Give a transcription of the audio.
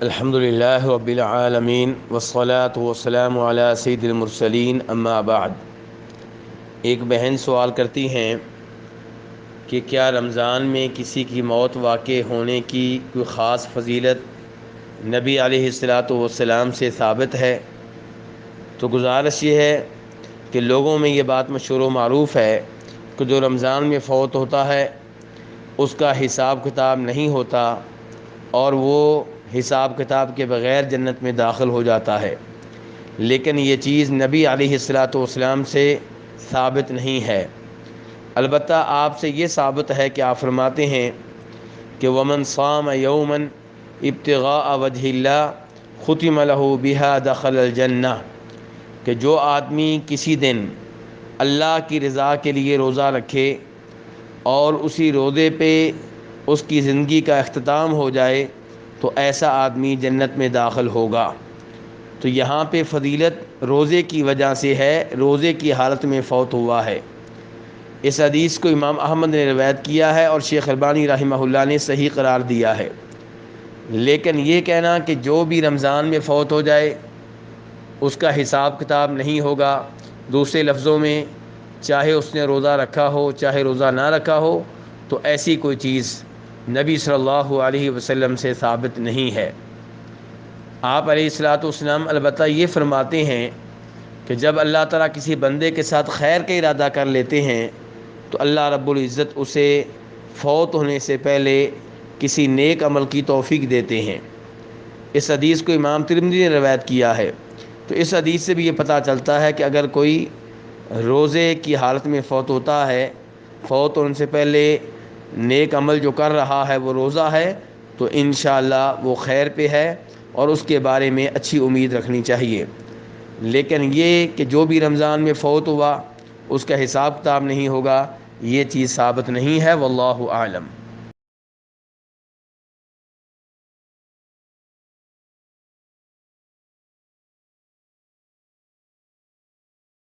الحمدللہ رب العالمین والصلاة والسلام علی سید المرسلین اما بعد۔ ایک بہن سوال کرتی ہیں کہ کیا رمضان میں کسی کی موت واقع ہونے کی کوئی خاص فضیلت نبی علیہ الصلاۃ والسلام سے ثابت ہے؟ تو گزارش یہ ہے کہ لوگوں میں یہ بات مشہور و معروف ہے کہ جو رمضان میں فوت ہوتا ہے اس کا حساب کتاب نہیں ہوتا اور وہ حساب کتاب کے بغیر جنت میں داخل ہو جاتا ہے، لیکن یہ چیز نبی علیہ الصلاۃ والسلام سے ثابت نہیں ہے۔ البتہ آپ سے یہ ثابت ہے کہ آپ فرماتے ہیں کہ ومن صام یوما ابتغاء وجہ اللہ ختم لہ بہا دخل الجنہ، کہ جو آدمی کسی دن اللہ کی رضا کے لیے روزہ رکھے اور اسی روزے پہ اس کی زندگی کا اختتام ہو جائے تو ایسا آدمی جنت میں داخل ہوگا۔ تو یہاں پہ فضیلت روزے کی وجہ سے ہے، روزے کی حالت میں فوت ہوا ہے۔ اس حدیث کو امام احمد نے روایت کیا ہے اور شیخ البانی رحمہ اللہ نے صحیح قرار دیا ہے۔ لیکن یہ کہنا کہ جو بھی رمضان میں فوت ہو جائے اس کا حساب کتاب نہیں ہوگا، دوسرے لفظوں میں چاہے اس نے روزہ رکھا ہو چاہے روزہ نہ رکھا ہو، تو ایسی کوئی چیز نبی صلی اللہ علیہ وسلم سے ثابت نہیں ہے۔ آپ علیہ الصلاۃ والسلام البتہ یہ فرماتے ہیں کہ جب اللہ تعالیٰ کسی بندے کے ساتھ خیر کا ارادہ کر لیتے ہیں تو اللہ رب العزت اسے فوت ہونے سے پہلے کسی نیک عمل کی توفیق دیتے ہیں۔ اس حدیث کو امام ترمذی نے روایت کیا ہے۔ تو اس حدیث سے بھی یہ پتہ چلتا ہے کہ اگر کوئی روزے کی حالت میں فوت ہوتا ہے، فوت ہونے سے پہلے نیک عمل جو کر رہا ہے وہ روزہ ہے، تو انشاءاللہ وہ خیر پہ ہے اور اس کے بارے میں اچھی امید رکھنی چاہیے۔ لیکن یہ کہ جو بھی رمضان میں فوت ہوا اس کا حساب کتاب نہیں ہوگا، یہ چیز ثابت نہیں ہے، واللہ اعلم۔